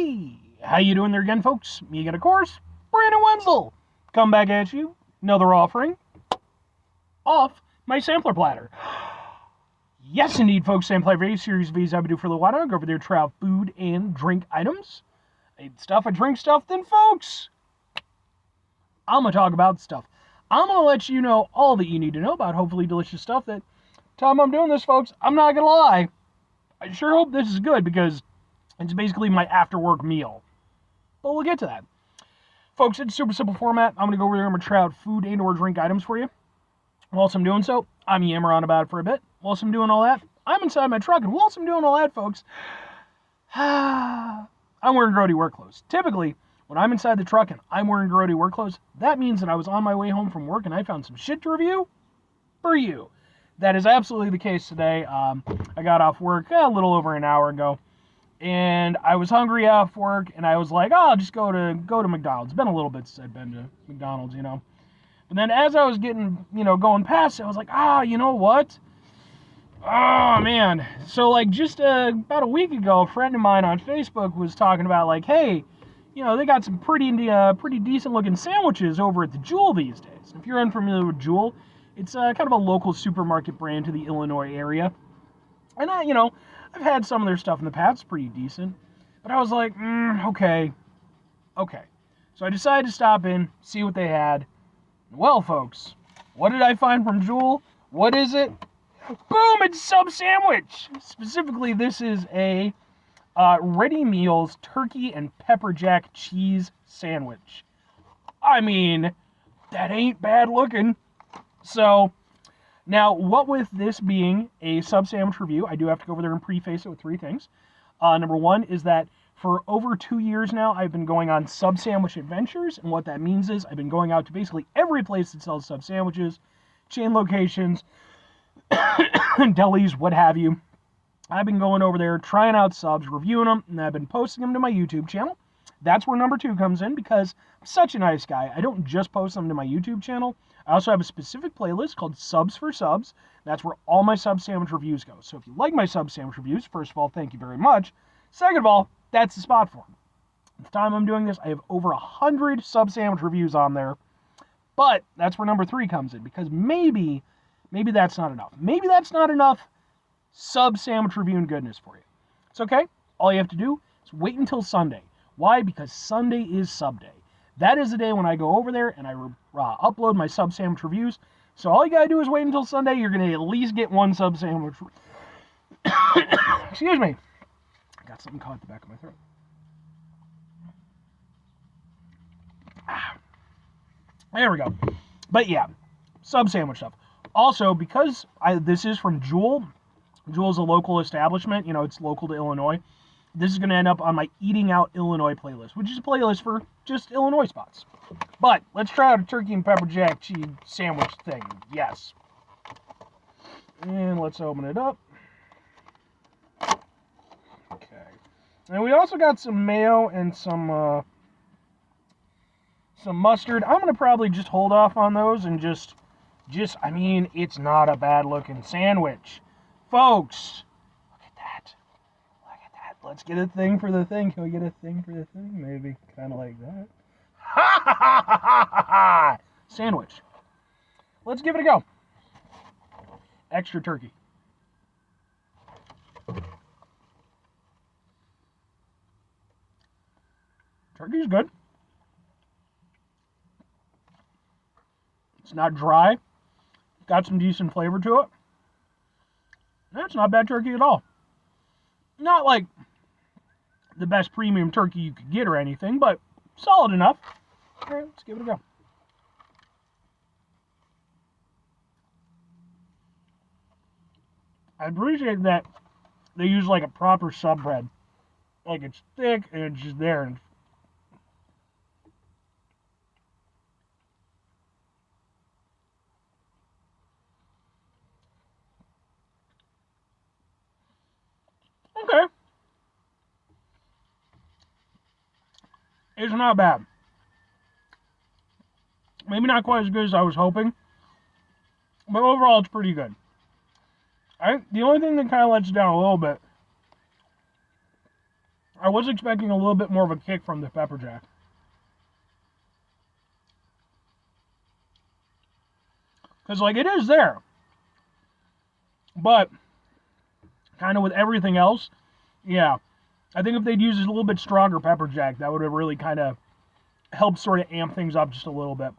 Hey, how you doing there again, folks? Me again, of course, Brandon Wenzel. Come back at you, another offering off my sampler platter. Yes, indeed, folks, sampler V series V's I do for a little while. I go over there, try out food and drink items. I eat stuff, I drink stuff, then, folks, I'm going to talk about stuff. I'm going to let you know all that you need to know about hopefully delicious stuff. That time I'm doing this, folks, I'm not going to lie. I sure hope this is good because it's basically my after-work meal. But we'll get to that. Folks, it's a super simple format. I'm going to go over there and I'm going to try out food and or drink items for you. Whilst I'm doing so, I'm yammering on about it for a bit. Whilst I'm doing all that, I'm inside my truck. And whilst I'm doing all that, folks, I'm wearing grody work clothes. Typically, when I'm inside the truck and I'm wearing grody work clothes, that means that I was on my way home from work and I found some shit to review for you. That is absolutely the case today. I got off work a little over an hour ago. And I was hungry off work, and I was like, oh, I'll just go to McDonald's. It's been a little bit since I've been to McDonald's, you know. But then as I was getting, going past it, I was like, you know what? Oh, man. So, like, just about a week ago, a friend of mine on Facebook was talking about, like, hey, they got some pretty decent-looking sandwiches over at the Jewel these days. If you're unfamiliar with Jewel, it's kind of a local supermarket brand to the Illinois area. And I've had some of their stuff in the past, it's pretty decent. But I was like, okay. So I decided to stop in, see what they had. Well, folks, what did I find from Jewel? What is it? Boom, it's Sub Sandwich! Specifically, this is a Ready Meals turkey and pepper jack cheese sandwich. I mean, that ain't bad looking. So, now, what with this being a Sub Sandwich review, I do have to go over there and preface it with three things. Number one is that for over 2 years now, I've been going on Sub Sandwich adventures, and what that means is I've been going out to basically every place that sells sub sandwiches, chain locations, delis, what have you. I've been going over there, trying out subs, reviewing them, and I've been posting them to my YouTube channel. That's where number two comes in, because I'm such a nice guy. I don't just post them to my YouTube channel. I also have a specific playlist called Subs for Subs. That's where all my sub sandwich reviews go. So if you like my sub sandwich reviews, first of all, thank you very much. Second of all, that's the spot for them. At the time I'm doing this, I have over 100 sub sandwich reviews on there. But that's where number three comes in, because maybe that's not enough. Maybe that's not enough sub sandwich reviewing goodness for you. It's okay. All you have to do is wait until Sunday. Why? Because Sunday is SUBday. That is the day when I go over there and I upload my sub sandwich reviews. So all you gotta do is wait until Sunday. You're gonna at least get one sub sandwich. Excuse me. I got something caught at the back of my throat. There we go. But yeah, sub sandwich stuff. Also, because this is from Jewel. Jewel's a local establishment. It's local to Illinois. This is going to end up on my Eating Out Illinois playlist, which is a playlist for just Illinois spots. But let's try out a turkey and pepper jack cheese sandwich thing. Yes. And let's open it up. Okay. And we also got some mayo and some mustard. I'm going to probably just hold off on those and it's not a bad looking sandwich. Folks, look at that. Let's get a thing for the thing. Can we get a thing for the thing? Maybe. Kind of like that. Ha ha ha ha ha ha! Sandwich. Let's give it a go. Extra turkey. Turkey's good. It's not dry. Got some decent flavor to it. That's not bad turkey at all. Not like the best premium turkey you could get or anything, but solid enough. All right, let's give it a go. I appreciate that they use like a proper sub bread. Like it's thick and it's just there. And okay. It's not bad. Maybe not quite as good as I was hoping, but overall it's pretty good. The only thing that kind of lets you down a little bit I was expecting a little bit more of a kick from the pepper jack. Because, like, it is there. But, kind of with everything else, yeah. I think if they'd used a little bit stronger pepper jack, that would have really kind of helped sort of amp things up just a little bit.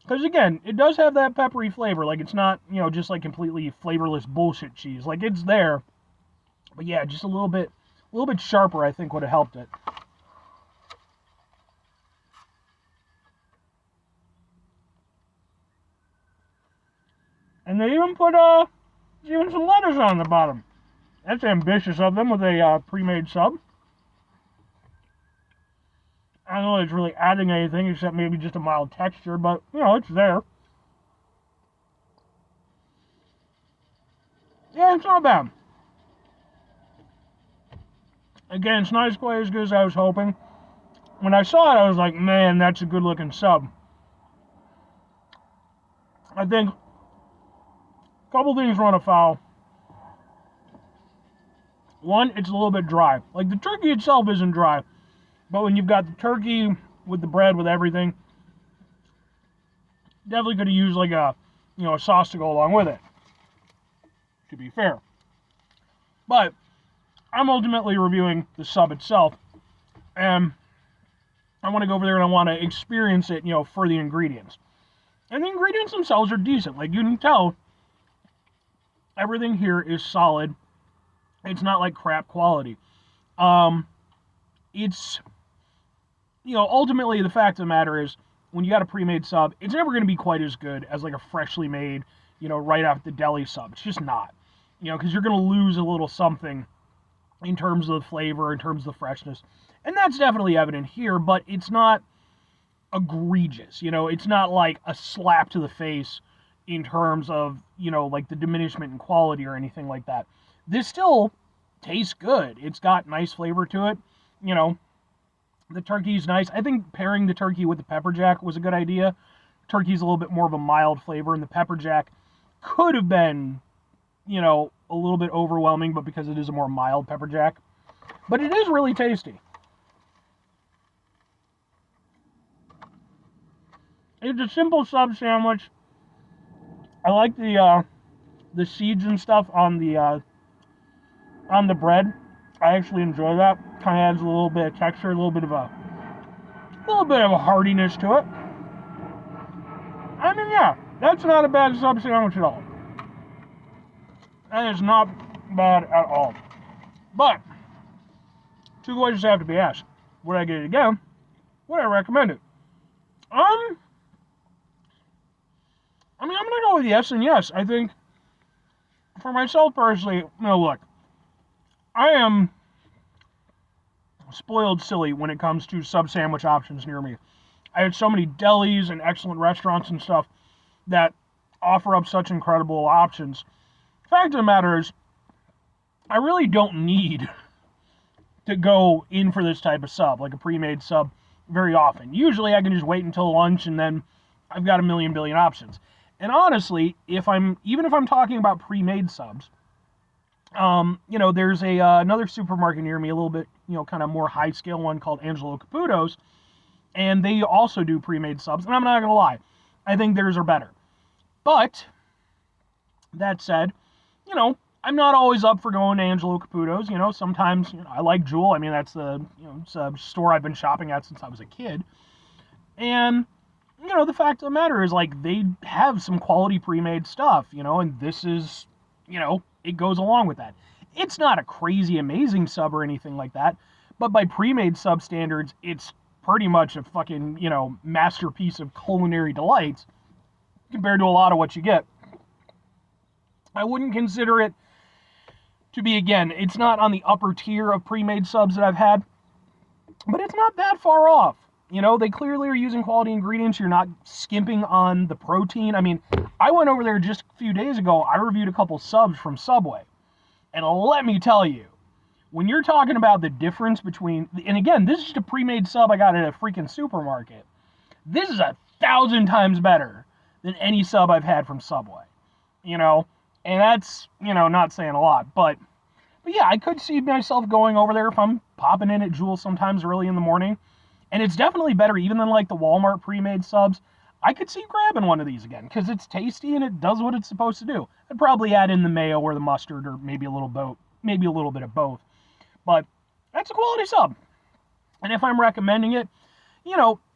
Because, again, it does have that peppery flavor. Like, it's not, just like completely flavorless bullshit cheese. Like, it's there. But, yeah, just a little bit sharper, I think, would have helped it. And they even put, even some lettuce on the bottom. That's ambitious of them with a pre-made sub. I don't know if it's really adding anything except maybe just a mild texture, but, it's there. Yeah, it's not bad. Again, it's not quite as good as I was hoping. When I saw it, I was like, man, that's a good-looking sub. I think a couple things run afoul. One, it's a little bit dry. Like, the turkey itself isn't dry, but when you've got the turkey with the bread, with everything, definitely could have used, like, a sauce to go along with it, to be fair. But I'm ultimately reviewing the sub itself, and I want to go over there and I want to experience it, for the ingredients. And the ingredients themselves are decent. Like, you can tell everything here is solid. It's not like crap quality. It's, ultimately the fact of the matter is, when you got a pre-made sub, it's never going to be quite as good as like a freshly made, right off the deli sub. It's just not. Because you're going to lose a little something in terms of the flavor, in terms of the freshness. And that's definitely evident here, but it's not egregious. It's not like a slap to the face in terms of, like the diminishment in quality or anything like that. This still tastes good. It's got nice flavor to it. The turkey's nice. I think pairing the turkey with the pepper jack was a good idea. Turkey's a little bit more of a mild flavor, and the pepper jack could have been, a little bit overwhelming, but because it is a more mild pepper jack. But it is really tasty. It's a simple sub sandwich. I like the seeds and stuff on the bread. I actually enjoy that. Kind of adds a little bit of texture, a little bit of a hardiness to it. I mean, yeah, that's not a bad sub sandwich at all. That is not bad at all. But two questions have to be asked: would I get it again? Would I recommend it? I'm gonna go with yes and yes. I think for myself personally, look, I am spoiled silly when it comes to sub sandwich options near me. I have so many delis and excellent restaurants and stuff that offer up such incredible options. Fact of the matter is, I really don't need to go in for this type of sub, like a pre-made sub, very often. Usually I can just wait until lunch and then I've got a million billion options. And honestly, even if I'm talking about pre-made subs, there's another supermarket near me, a little bit, kind of more high-scale one called Angelo Caputo's, and they also do pre-made subs, and I'm not going to lie, I think theirs are better. But, that said, I'm not always up for going to Angelo Caputo's. Sometimes, I like Jewel. I mean, that's it's a store I've been shopping at since I was a kid. And, the fact of the matter is, like, they have some quality pre-made stuff, and this is, it goes along with that. It's not a crazy, amazing sub or anything like that, but by pre-made sub standards, it's pretty much a fucking, masterpiece of culinary delights compared to a lot of what you get. I wouldn't consider it to be, again, it's not on the upper tier of pre-made subs that I've had, but it's not that far off. They clearly are using quality ingredients. You're not skimping on the protein. I mean, I went over there just a few days ago. I reviewed a couple subs from Subway. And let me tell you, when you're talking about the difference between, and again, this is just a pre-made sub I got at a freaking supermarket. This is 1,000 times better than any sub I've had from Subway. And that's, not saying a lot, but But yeah, I could see myself going over there if I'm popping in at Jewel sometimes early in the morning. And it's definitely better even than like the Walmart pre-made subs. I could see grabbing one of these again because it's tasty and it does what it's supposed to do. I'd probably add in the mayo or the mustard or maybe a little bit of both. But that's a quality sub. And if I'm recommending it,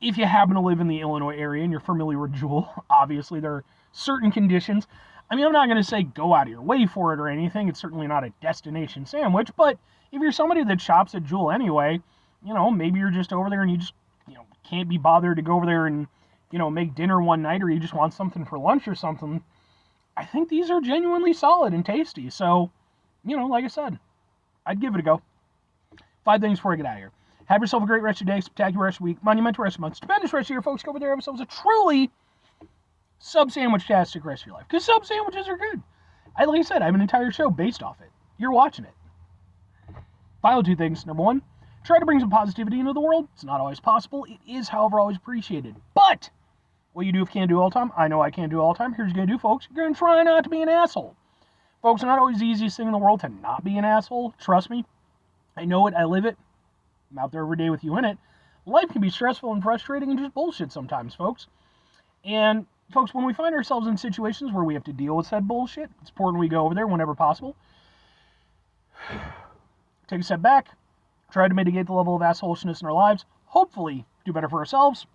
if you happen to live in the Illinois area and you're familiar with Jewel, obviously there are certain conditions. I mean, I'm not going to say go out of your way for it or anything. It's certainly not a destination sandwich. But if you're somebody that shops at Jewel anyway, maybe you're just over there and you just, can't be bothered to go over there and, make dinner one night, or you just want something for lunch or something. I think these are genuinely solid and tasty. So, like I said, I'd give it a go. 5 things before I get out of here. Have yourself a great rest of your day, spectacular rest of your week, monumental rest of your month, stupendous rest of your folks. Go over there, have yourselves a truly sub-sandwich-tastic rest of your life. Because sub-sandwiches are good. Like I said, I have an entire show based off it. You're watching it. Final 2 things. Number 1, try to bring some positivity into the world. It's not always possible. It is, however, always appreciated. But what you do if you can't do all the time, I know I can't do all the time. Here's what you're going to do, folks. You're going to try not to be an asshole. Folks, it's not always the easiest thing in the world to not be an asshole. Trust me. I know it. I live it. I'm out there every day with you in it. Life can be stressful and frustrating and just bullshit sometimes, folks. And, folks, when we find ourselves in situations where we have to deal with said bullshit, it's important we go over there whenever possible. Take a step back. Try to mitigate the level of assholishness in our lives. Hopefully, do better for ourselves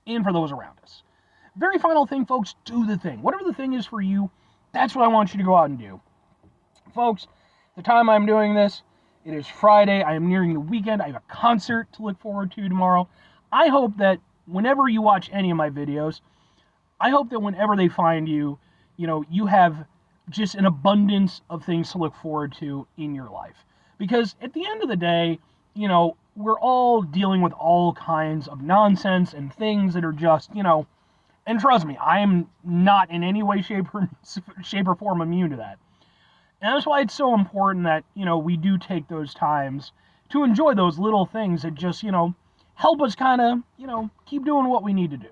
and for those around us. Very final thing, folks, do the thing. Whatever the thing is for you, that's what I want you to go out and do. Folks, the time I'm doing this, it is Friday. I am nearing the weekend. I have a concert to look forward to tomorrow. I hope that whenever you watch any of my videos, I hope that whenever they find you, you have just an abundance of things to look forward to in your life. Because at the end of the day, we're all dealing with all kinds of nonsense and things that are just, and trust me, I am not in any way, shape, or form immune to that. And that's why it's so important that, we do take those times to enjoy those little things that just, help us kind of, keep doing what we need to do.